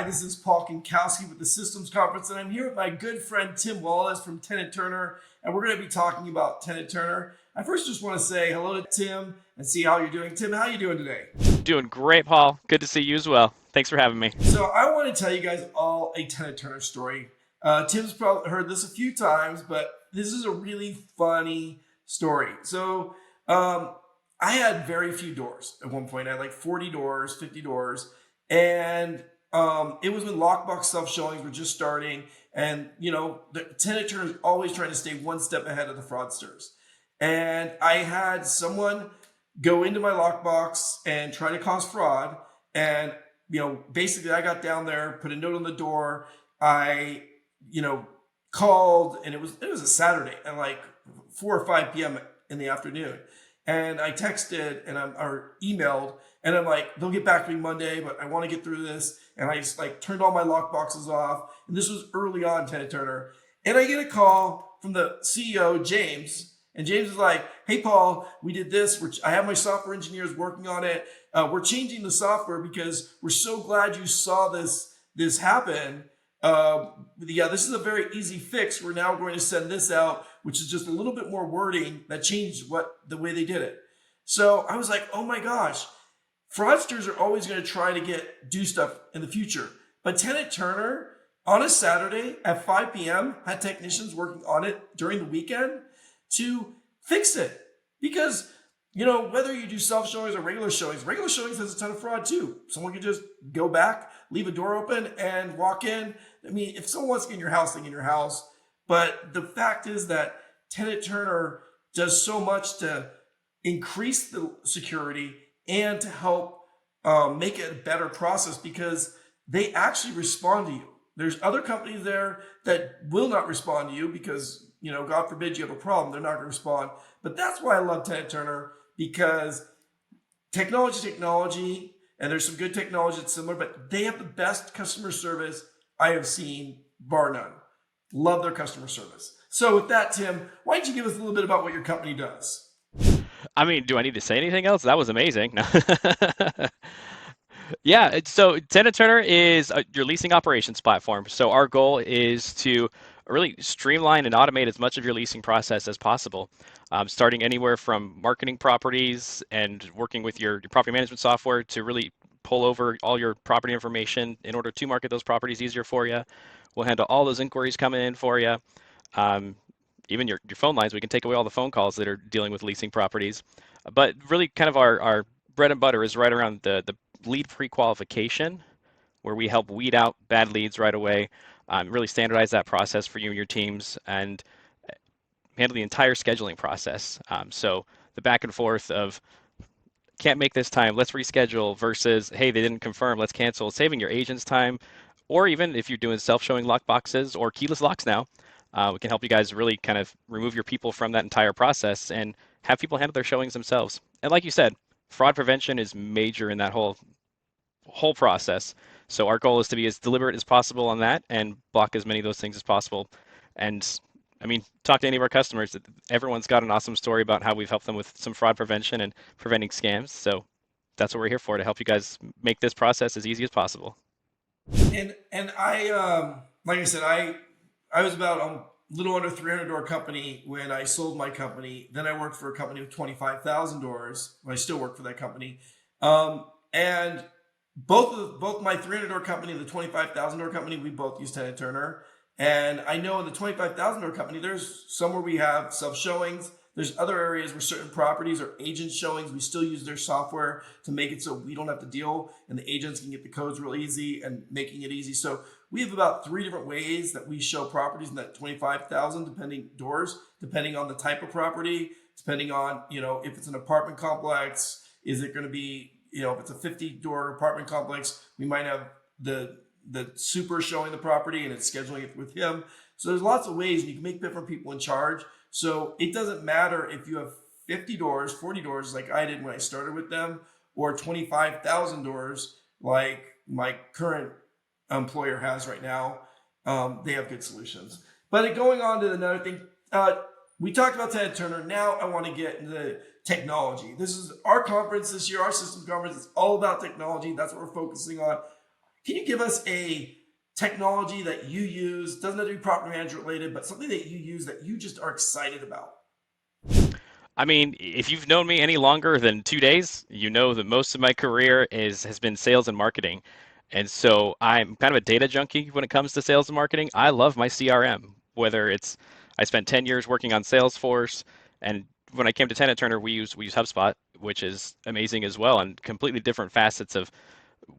this is Paul Kinkowski with the Systems Conference, and I'm here with my good friend Tim Wallace from Tenant, and we're going to be talking about Tenant. I first just want to say hello to Tim and see how you're doing. Tim, how are you doing today? Doing great, Paul. Good to see you as well. Thanks for having me. So I want to tell you guys all a Tenant story. Tim's probably heard this a few times, but this is a really funny story. So I had very few doors at one point. I had like 40 doors, 50 doors, and it was when lockbox self-showings were just starting, and the Tenant is always trying to stay one step ahead of the fraudsters. And I had someone go into my lockbox and try to cause fraud, and basically I got down there, put a note on the door. I called, and it was a Saturday at like 4 or 5 p.m. in the afternoon. And I texted or emailed, and I'm like, they'll get back to me Monday, but I want to get through this. And I just turned all my lock boxes off. And this was early on, Tenant. And I get a call from the CEO, James. And James is like, hey, Paul, we did this. I have my software engineers working on it. We're changing the software because we're so glad you saw this happen. This is a very easy fix. We're now going to send this out, which is just a little bit more wording that changed the way they did it. So I was like, oh my gosh, fraudsters are always going to try to do stuff in the future. But Tenant on a Saturday at 5 p.m. had technicians working on it during the weekend to fix it. Because, whether you do self-showings or regular showings has a ton of fraud too. Someone can just go back, leave a door open, and walk in. I mean, if someone wants to get in your house, they get in your house. But the fact is that Tenant does so much to increase the security and to help make it a better process, because they actually respond to you. There's other companies there that will not respond to you because, God forbid you have a problem, they're not going to respond. But that's why I love Tenant, because technology, and there's some good technology that's similar, but they have the best customer service I have seen, bar none. Love their customer service. So with that, Tim, why don't you give us a little bit about what your company does? I mean, do I need to say anything else? That was amazing. Yeah, so Tenant Turner is your leasing operations platform. So our goal is to really streamline and automate as much of your leasing process as possible, starting anywhere from marketing properties and working with your property management software to really pull over all your property information in order to market those properties easier for you. We'll handle all those inquiries coming in for you. Um, Even your phone lines, we can take away all the phone calls that are dealing with leasing properties. But really kind of our bread and butter is right around the lead pre-qualification, where we help weed out bad leads right away, really standardize that process for you and your teams, and handle the entire scheduling process. So the back and forth of can't make this time, let's reschedule, versus hey, they didn't confirm, let's cancel, saving your agent's time. Or even if you're doing self-showing lock boxes or keyless locks now, we can help you guys really kind of remove your people from that entire process and have people handle their showings themselves. And like you said, fraud prevention is major in that whole process. So our goal is to be as deliberate as possible on that and block as many of those things as possible. And I mean, talk to any of our customers. Everyone's got an awesome story about how we've helped them with some fraud prevention and preventing scams. So that's what we're here for, to help you guys make this process as easy as possible. And I, like I said, I was about a little under 300 door company when I sold my company. Then I worked for a company with 25,000 doors. I still work for that company. And both my 300 door company and the 25,000 door company, we both use Tenant. And I know in the 25,000 door company, there's somewhere we have self showings. There's other areas where certain properties are agent showings. We still use their software to make it so we don't have to deal, and the agents can get the codes real easy and making it easy. So we have about 3 different ways that we show properties in that 25,000 depending on the type of property, depending on, if it's an apartment complex, is it going to be, if it's a 50 door apartment complex, we might have the super showing the property and it's scheduling it with him. So there's lots of ways, and you can make different people in charge. So it doesn't matter if you have 50 doors, 40 doors like I did when I started with them, or 25,000 doors like my current employer has right now. They have good solutions. But going on to another thing, we talked about Tenant. Now I want to get into technology. This is our conference this year, our systems conference. It's all about technology. That's what we're focusing on. Can you give us a technology that you use? Doesn't have to be property management related, but something that you use that you just are excited about. I mean, if you've known me any longer than 2 days, you know that most of my career is has been sales and marketing. And so I'm kind of a data junkie when it comes to sales and marketing. I love my CRM, whether it's I spent 10 years working on Salesforce, and when I came to Tenant Turner, we use HubSpot, which is amazing as well, and completely different facets of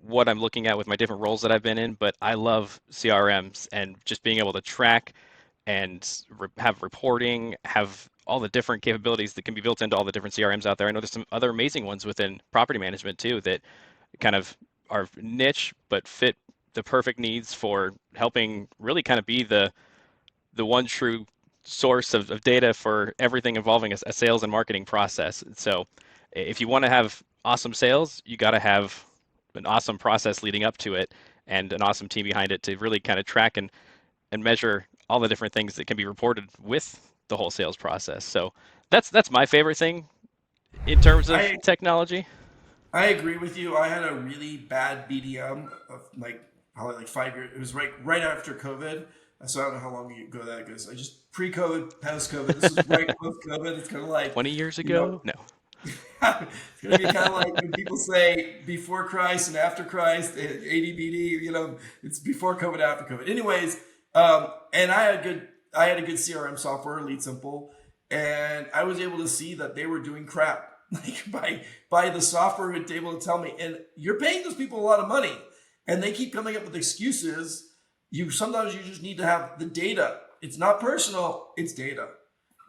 what I'm looking at with my different roles that I've been in. But I love CRMs and just being able to track and have reporting, have all the different capabilities that can be built into all the different CRMs out there. I know there's some other amazing ones within property management too that kind of are niche but fit the perfect needs for helping really kind of be the one true source of data for everything involving a sales and marketing process. So if you want to have awesome sales, you got to have an awesome process leading up to it and an awesome team behind it to really kind of track and measure all the different things that can be reported with the whole sales process. So that's my favorite thing in terms of I technology. I agree with you. I had a really bad BDM of like probably like 5 years. It was right after COVID. So I don't know how long ago that goes. I just pre-COVID, post-COVID. This is right post-COVID. It's kind of like, 20 years you know, ago? No. it's going to be kind of like when people say before Christ and after Christ, ADBD, it's before COVID, after COVID. Anyways, and I had a good CRM software, Lead Simple, and I was able to see that they were doing crap like by the software was able to tell me. And you're paying those people a lot of money, and they keep coming up with excuses. Sometimes you just need to have the data. It's not personal, it's data.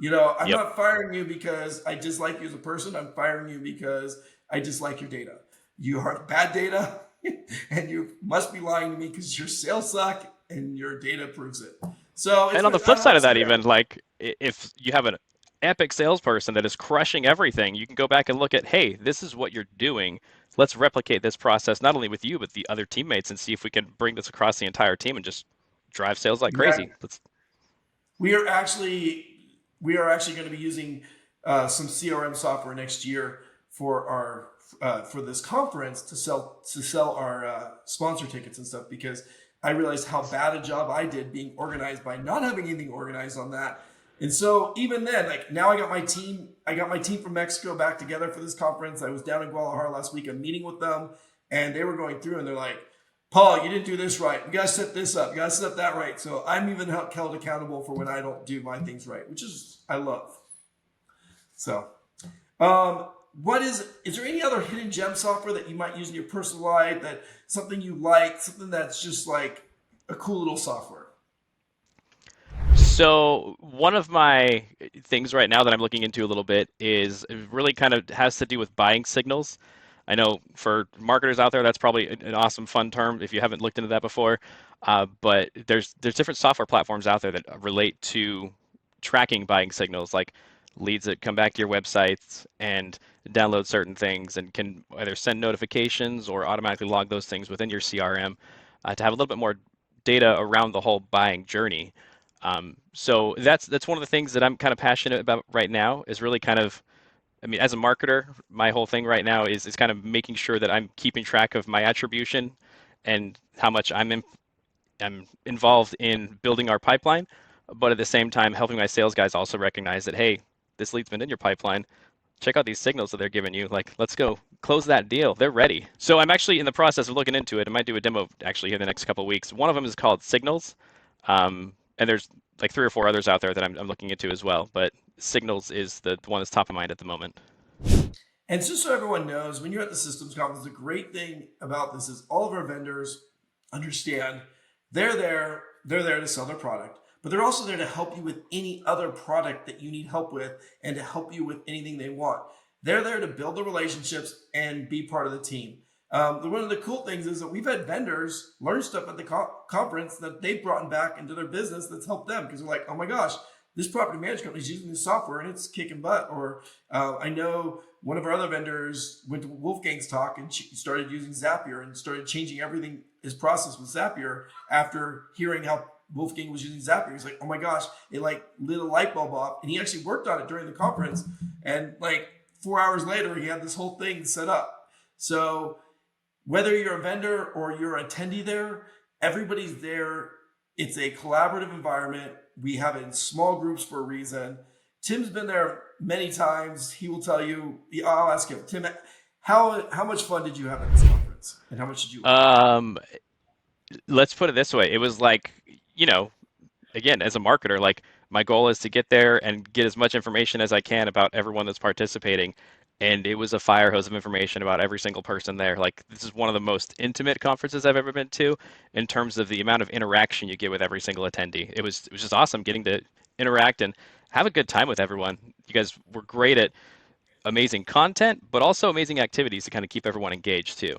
I'm Yep. not firing you because I dislike you as a person. I'm firing you because I dislike your data. You have bad data, and you must be lying to me because your sales suck and your data proves it. So And on the I flip side love of that, CRM. even like if you have an epic salesperson that is crushing everything, you can go back and look at, hey, this is what you're doing. Let's replicate this process not only with you but the other teammates and see if we can bring this across the entire team and just drive sales like crazy. Exactly. Let's We are actually we are actually going to be using some CRM software next year for our for this conference to sell our sponsor tickets and stuff because I realized how bad a job I did being organized by not having anything organized on that. And so even then, like now I got my team from Mexico back together for this conference. I was down in Guadalajara last week, I'm meeting with them, and they were going through and they're like, Paul, you didn't do this right. You got to set this up. You got to set up that right. So I'm even held accountable for when I don't do my things right, which is I love. So, what is there any other hidden gem software that you might use in your personal life that something you like, something that's just like a cool little software? So one of my things right now that I'm looking into a little bit is it really kind of has to do with buying signals. I know for marketers out there, that's probably an awesome, fun term if you haven't looked into that before. But there's different software platforms out there that relate to tracking buying signals, like leads that come back to your websites and download certain things, and can either send notifications or automatically log those things within your CRM to have a little bit more data around the whole buying journey. So that's one of the things that I'm kind of passionate about right now is really kind of, I mean, as a marketer, my whole thing right now is kind of making sure that I'm keeping track of my attribution and how much I'm involved in building our pipeline, but at the same time helping my sales guys also recognize that, hey, this lead's been in your pipeline. Check out these signals that they're giving you. Like, let's go close that deal. They're ready. So I'm actually in the process of looking into it. I might do a demo actually here in the next couple of weeks. One of them is called Signals, and there's like three or four others out there that I'm looking into as well. But Signals is the one that's top of mind at the moment. And just so everyone knows, when you're at the systems conference, the great thing about this is all of our vendors understand they're there to sell their product, but they're also there to help you with any other product that you need help with and to help you with anything they want. They're there to build the relationships and be part of the team. One of the cool things is that we've had vendors learn stuff at the conference that they've brought back into their business that's helped them because they're like, oh my gosh, this property management company is using this software and it's kicking butt. Or I know one of our other vendors went to Wolfgang's talk and started using Zapier and started changing everything, his process with Zapier after hearing how Wolfgang was using Zapier. He's like, oh my gosh, it like lit a light bulb off. And he actually worked on it during the conference. And like 4 hours later, he had this whole thing set up. So whether you're a vendor or you're an attendee there, everybody's there. It's a collaborative environment. We have it in small groups for a reason. Tim's been there many times. He will tell you. I'll ask him, Tim, how much fun did you have at this conference, and how much did you learn? Um, let's put it this way. It was like, you know, again, as a marketer, like my goal is to get there and get as much information as I can about everyone that's participating. And it was a fire hose of information about every single person there. Like this is one of the most intimate conferences I've ever been to in terms of the amount of interaction you get with every single attendee. It was just awesome getting to interact and have a good time with everyone. You guys were great at amazing content, but also amazing activities to kind of keep everyone engaged too.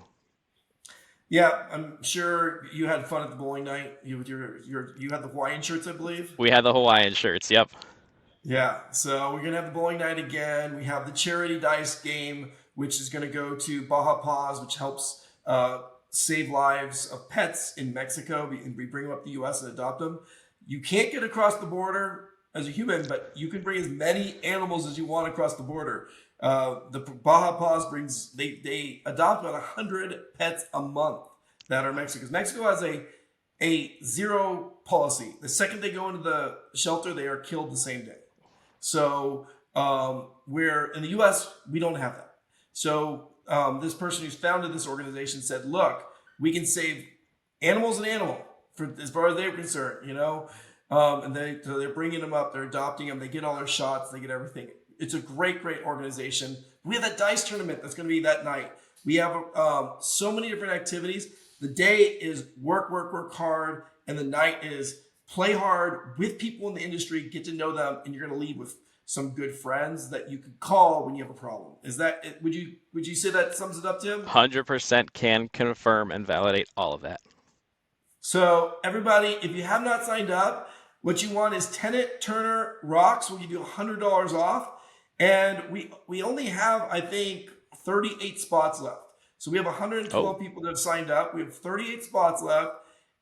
Yeah, I'm sure you had fun at the bowling night. You with you had the Hawaiian shirts, I believe. We had the Hawaiian shirts. Yep. Yeah, so we're gonna have the bowling night again. We have the charity dice game, which is gonna go to Baja Paws, which helps save lives of pets in Mexico. We bring them up to the U.S. and adopt them. You can't get across the border as a human, but you can bring as many animals as you want across the border. The Baja Paws brings they adopt about 100 pets a month that are Mexico. 'Cause Mexico has a zero policy. The second they go into the shelter, they are killed the same day. So where in the U.S. we don't have that. So this person who's founded this organization said, "Look, we can save animals an animal for as far as they're concerned, you know." And they're bringing them up, they're adopting them, they get all their shots, they get everything. It's a great organization. We have that dice tournament that's going to be that night. We have so many different activities. The day is work hard, and the night is play hard with people in the industry, get to know them, and you're going to leave with some good friends that you can call when you have a problem. Is that would you say that sums it up, Tim? 100% can confirm and validate all of that. So everybody, if you have not signed up, what you want is Tenant Turner Rocks. We'll give you $100 off, and we only have, I think, 38 spots left. So we have 112 Oh, people that have signed up. We have 38 spots left,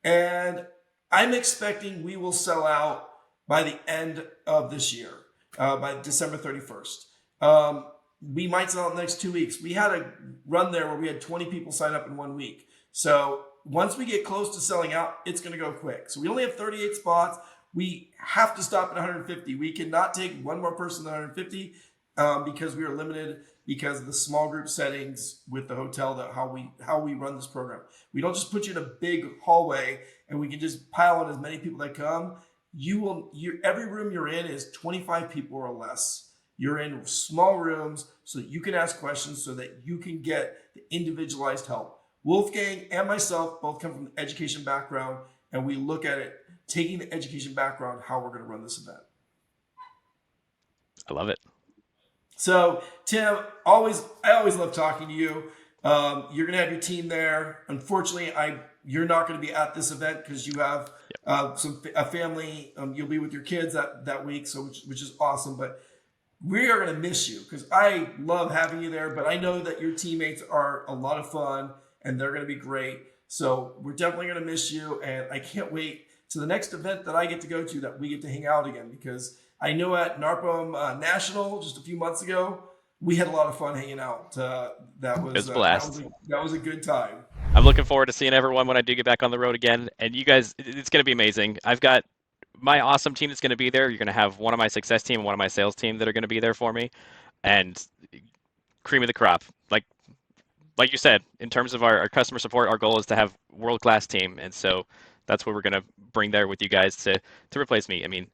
and I'm expecting we will sell out by the end of this year, by December 31st. We might sell out in the next 2 weeks. We had a run there where we had 20 people sign up in 1 week. So once we get close to selling out, it's going to go quick. So we only have 38 spots. We have to stop at 150. We cannot take one more person than 150 because we are limited because of the small group settings with the hotel, that how we run this program. We don't just put you in a big hallway and we can just pile in as many people that come. Every room you're in is 25 people or less. You're in small rooms so that you can ask questions, so that you can get the individualized help. Wolfgang and myself both come from the education background, and we look at it taking the education background, how we're going to run this event. I love it. So, Tim, I always love talking to you. You're going to have your team there. Unfortunately, you're not going to be at this event because you have a family. You'll be with your kids that week, so which is awesome. But we are going to miss you because I love having you there. But I know that your teammates are a lot of fun and they're going to be great. So we're definitely going to miss you, and I can't wait to the next event that I get to go to, that we get to hang out again, because I know at NARPM National just a few months ago, we had a lot of fun hanging out. That It was was a blast. that was a good time. I'm looking forward to seeing everyone when I do get back on the road again. And you guys, it's going to be amazing. I've got my awesome team that's going to be there. You're going to have one of my success team and one of my sales team that are going to be there for me. And cream of the crop. Like you said, in terms of our customer support, our goal is to have world-class team. And so that's what we're going to bring there with you guys to replace me. I mean,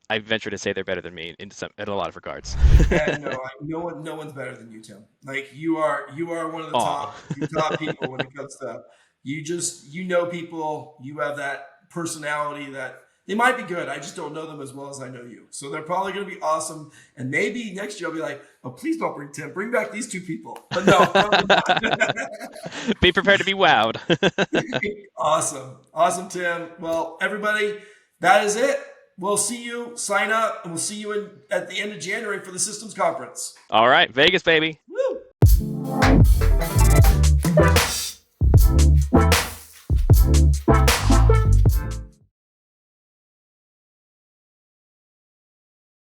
I venture to say they're better than me in a lot of regards. And no one's better than you, Tim. Like you are one of the Aw. top people when it comes to you know people. You have that personality that they might be good. I just don't know them as well as I know you. So they're probably going to be awesome. And maybe next year I'll be like, oh, please don't bring Tim. Bring back these two people. But no, probably not. Be prepared to be wowed. Awesome, Tim. Well, everybody, that is it. We'll see you. Sign up, and we'll see you at the end of January for the systems conference. All right, Vegas, baby.